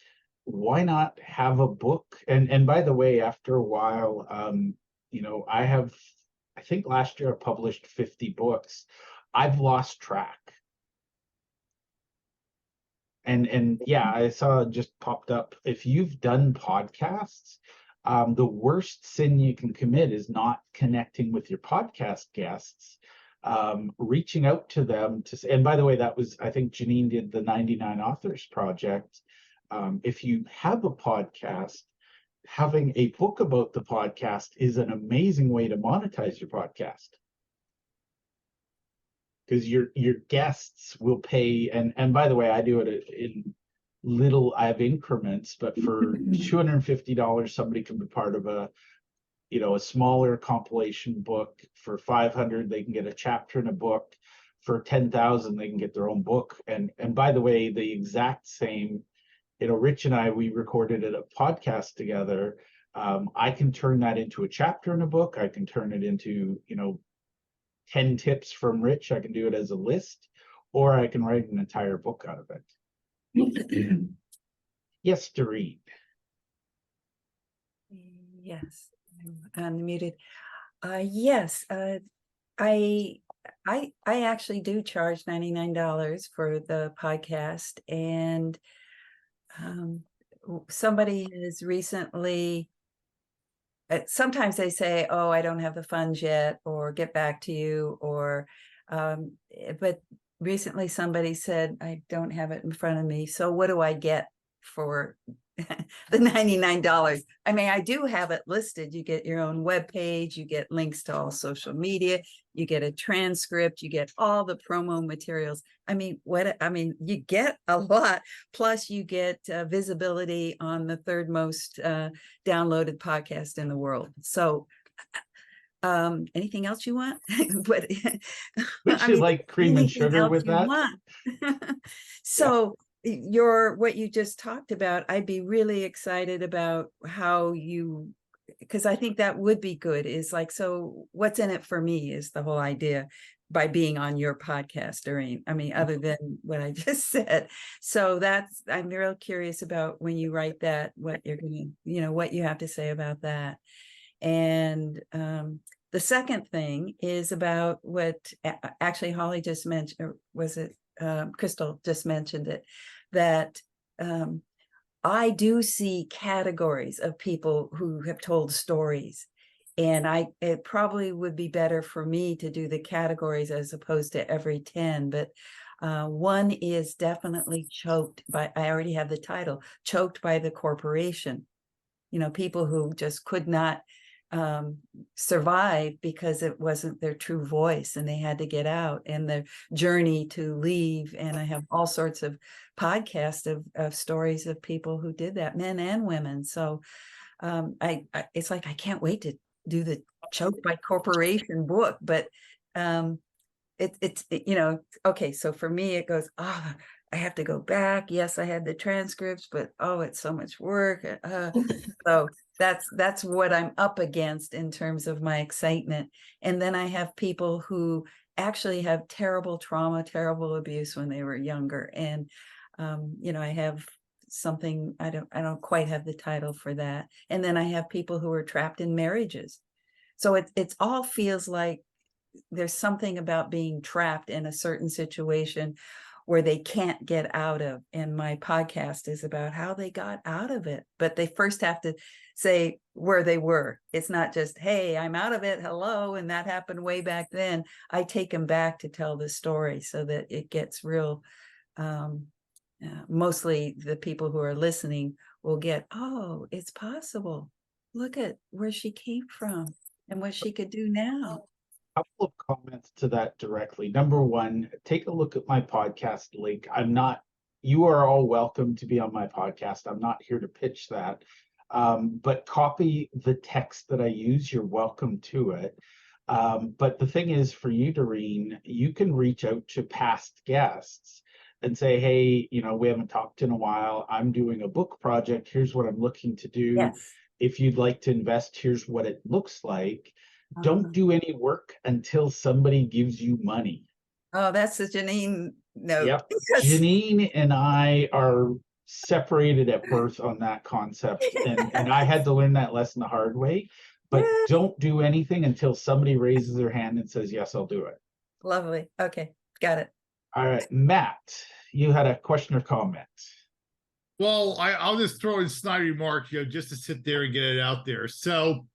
Why not have a book? And by the way, after a while, I think last year I published 50 books. I've lost track. And yeah, I saw it just popped up. If you've done podcasts, the worst sin you can commit is not connecting with your podcast guests, reaching out to them to say, and by the way, I think Janine did the 99 Authors Project. If you have a podcast, having a book about the podcast is an amazing way to monetize your podcast. Because your guests will pay, and by the way, I do it in I have increments, but for $250, somebody can be part of a smaller compilation book. For $500, they can get a chapter in a book. For $10,000, they can get their own book. And by the way, the exact same, Rich and I, we recorded a podcast together. I can turn that into a chapter in a book. I can turn it into, 10 tips from Rich. I can do it as a list, or I can write an entire book out of it. Yes, Doreen. Yes, I'm unmuted. Yes, I actually do charge $99 for the podcast, and somebody has recently. Sometimes they say, "Oh, I don't have the funds yet," or "get back to you," or but recently somebody said, "I don't have it in front of me. So what do I get for the $99? I mean, I do have it listed. You get your own webpage, you get links to all social media, you get a transcript, you get all the promo materials. I mean, you get a lot. Plus, you get visibility on the third most downloaded podcast in the world. So Anything else you want? But Would you like cream and anything sugar else with you that? want. So what you just talked about, I'd be really excited about how you, because I think that would be good, is like, so what's in it for me is the whole idea by being on your podcast, Doreen. I mean, other than what I just said. So I'm real curious about when you write that, what you're gonna, what you have to say about that. And the second thing is about what actually Holly just mentioned, or was it Crystal just mentioned it, that I do see categories of people who have told stories. And it probably would be better for me to do the categories as opposed to every 10, but one is definitely choked by, I already have the title, choked by the corporation. People who just could not survive because it wasn't their true voice and they had to get out, and the journey to leave. And I have all sorts of podcasts of stories of people who did that, men and women. So it's like, I can't wait to do the choked by corporation book, but it's okay. So for me, it goes, I have to go back. Yes, I had the transcripts, but it's so much work. So that's what I'm up against in terms of my excitement. And then I have people who actually have terrible trauma, terrible abuse when they were younger. And I have something, I don't quite have the title for that. And then I have people who are trapped in marriages. So it's all feels like there's something about being trapped in a certain situation where they can't get out of. And my podcast is about how they got out of it. But they first have to say where they were. It's not just, hey, I'm out of it, hello, and that happened way back then. I take them back to tell the story so that it gets real. Mostly the people who are listening will get, it's possible. Look at where she came from and what she could do now. Couple of comments to that directly. Number one, take a look at my podcast link. You are all welcome to be on my podcast. I'm not here to pitch that. But copy the text that I use. You're welcome to it. But the thing is, for you, Doreen, you can reach out to past guests and say, hey, we haven't talked in a while. I'm doing a book project. Here's what I'm looking to do. Yes. If you'd like to invest, here's what it looks like. Don't do any work until somebody gives you money. Oh, that's the Janine note. Yep. Janine and I are separated at birth on that concept. And I had to learn that lesson the hard way. But don't do anything until somebody raises their hand and says, yes, I'll do it. Lovely. Okay. Got it. All right. Matt, you had a question or comment. Well, I'll just throw in snide remark, just to sit there and get it out there. So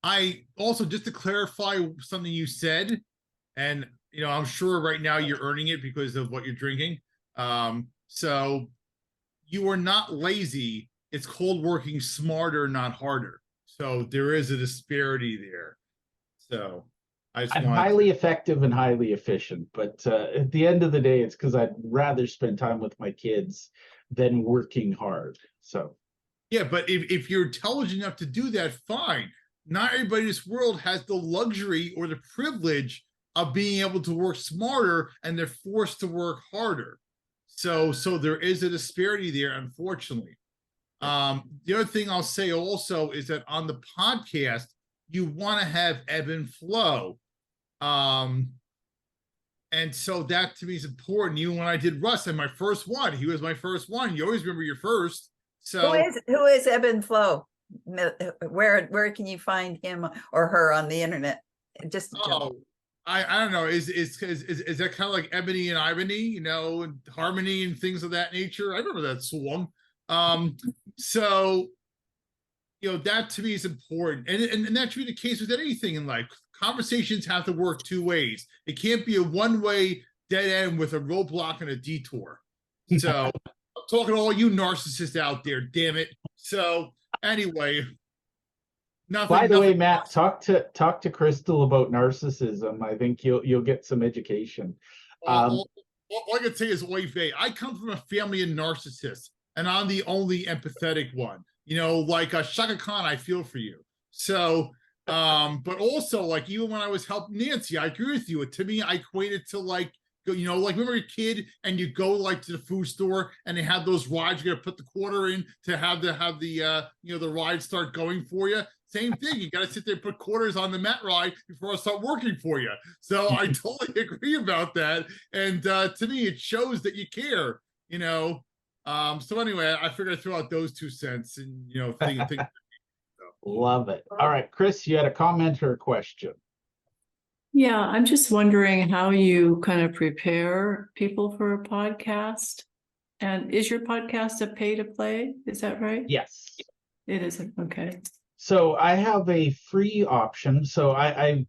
I also, just to clarify something you said, and I'm sure right now you're earning it because of what you're drinking. So you are not lazy. It's called working smarter, not harder. So there is a disparity there. So I'm highly effective and highly efficient, but at the end of the day, it's because I'd rather spend time with my kids than working hard. So yeah, but if you're intelligent enough to do that, fine. Not everybody in this world has the luxury or the privilege of being able to work smarter, and they're forced to work harder. So there is a disparity there, unfortunately. The other thing I'll say also is that on the podcast, you want to have ebb and flow. And so that to me is important. Even when I did Russ and my first one, he was my first one. You always remember your first. So who is Ebb and Flow? Where can you find him or her on the internet? Just I don't know. Is that kind of like Ebony and Irony, and harmony and things of that nature? I remember that song. So that to me is important, and that should be the case with anything in life. Conversations have to work two ways. It can't be a one-way dead end with a roadblock and a detour. So I'm talking to all you narcissists out there, damn it. So anyway, By the way, Matt, talk to Crystal about narcissism. I think you'll get some education. All I can say is, oy vey, I come from a family of narcissists, and I'm the only empathetic one. Like Shaka Khan, I feel for you. So But also, like, even when I was helping Nancy, I agree with you. To me, I equate it to like, you know, like remember a kid and you go like to the food store and they have those rides, you gotta put the quarter in to have the you know, the ride start going for you. Same thing, you gotta sit there and put quarters on the Met ride before I start working for you. So I totally agree about that. And to me, it shows that you care, you know. So anyway, I figured I'd throw out those 2 cents and, you know, think. Love it. All right, Chris, you had a comment or a question? Yeah, I'm just wondering how you kind of prepare people for a podcast. And is your podcast a pay to play? Is that right? Yes. It is. Okay. So I have a free option. So I'm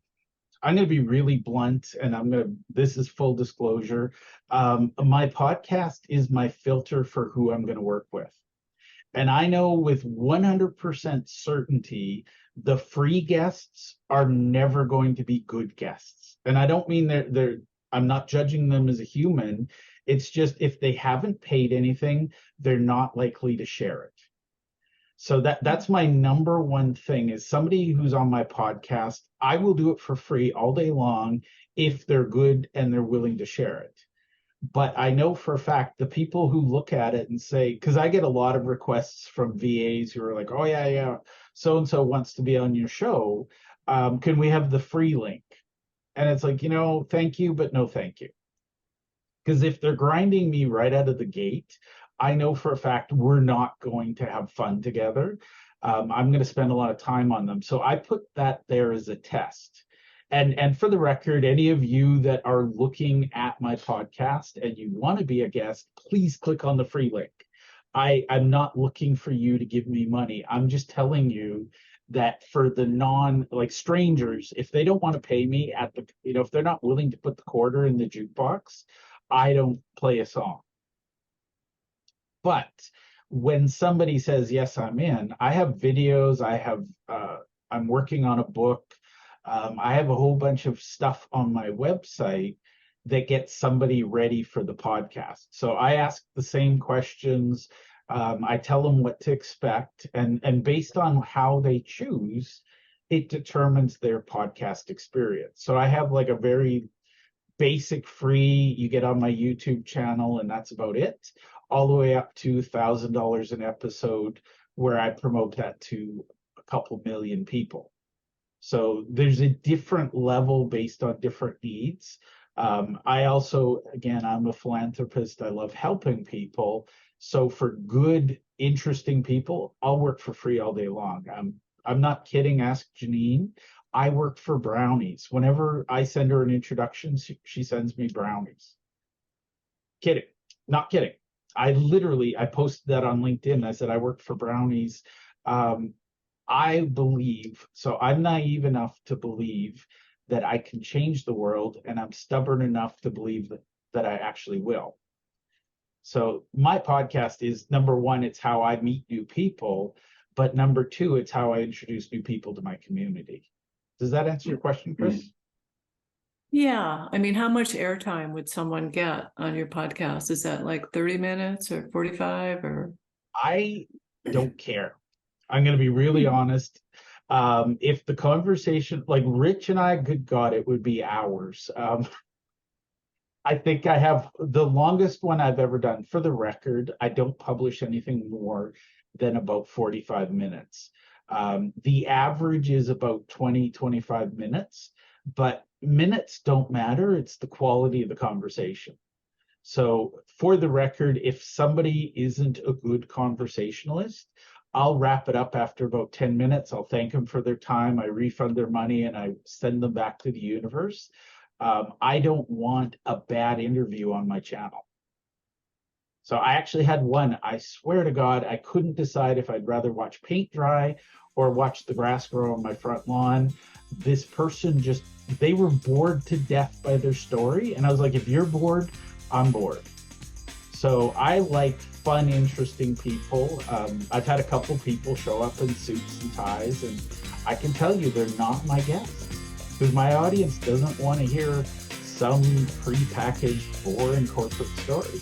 going to be really blunt, and this is full disclosure. My podcast is my filter for who I'm going to work with. And I know with 100% certainty, the free guests are never going to be good guests. And I don't mean I'm not judging them as a human. It's just if they haven't paid anything, they're not likely to share it. So that's my number one thing is somebody who's on my podcast, I will do it for free all day long if they're good and they're willing to share it. But I know for a fact the people who look at it and say, because I get a lot of requests from VAs who are like, oh yeah, so-and-so wants to be on your show. Can we have the free link? And it's like, you know, thank you, but no thank you. Because if they're grinding me right out of the gate, I know for a fact we're not going to have fun together. I'm going to spend a lot of time on them. So I put that there as a test. And for the record, any of you that are looking at my podcast and you want to be a guest, please click on the free link. I'm not looking for you to give me money. I'm just telling you that for the strangers, if they don't want to pay me if they're not willing to put the quarter in the jukebox, I don't play a song. But when somebody says, yes, I'm in, I have videos, I'm working on a book. I have a whole bunch of stuff on my website that gets somebody ready for the podcast. So I ask the same questions. I tell them what to expect. And based on how they choose, it determines their podcast experience. So I have like a very basic free, you get on my YouTube channel and that's about it, all the way up to $1,000 an episode where I promote that to a couple million people. So there's a different level based on different needs. I also, again, I'm a philanthropist. I love helping people. So for good, interesting people, I'll work for free all day long. I'm not kidding. Ask Janine. I work for brownies. Whenever I send her an introduction, she sends me brownies. Kidding. Not kidding. I posted that on LinkedIn. I said I worked for brownies. I believe, so I'm naive enough to believe that I can change the world, and I'm stubborn enough to believe that I actually will. So my podcast is, number one, it's how I meet new people, but number two, it's how I introduce new people to my community. Does that answer your question, Chris? Yeah. I mean, how much airtime would someone get on your podcast? Is that like 30 minutes or 45 or? I don't care. I'm going to be really honest. If the conversation, like Rich and I, good God, it would be hours. I think I have the longest one I've ever done. For the record, I don't publish anything more than about 45 minutes. The average is about 20-25 minutes, but minutes don't matter. It's the quality of the conversation. So for the record, if somebody isn't a good conversationalist, I'll wrap it up after about 10 minutes. I'll thank them for their time. I refund their money and I send them back to the universe. I don't want a bad interview on my channel. So I actually had one, I swear to God, I couldn't decide if I'd rather watch paint dry or watch the grass grow on my front lawn. This person they were bored to death by their story. And I was like, if you're bored, I'm bored. So I like fun, interesting people. I've had a couple people show up in suits and ties, and I can tell you they're not my guests because my audience doesn't want to hear some prepackaged, boring corporate story.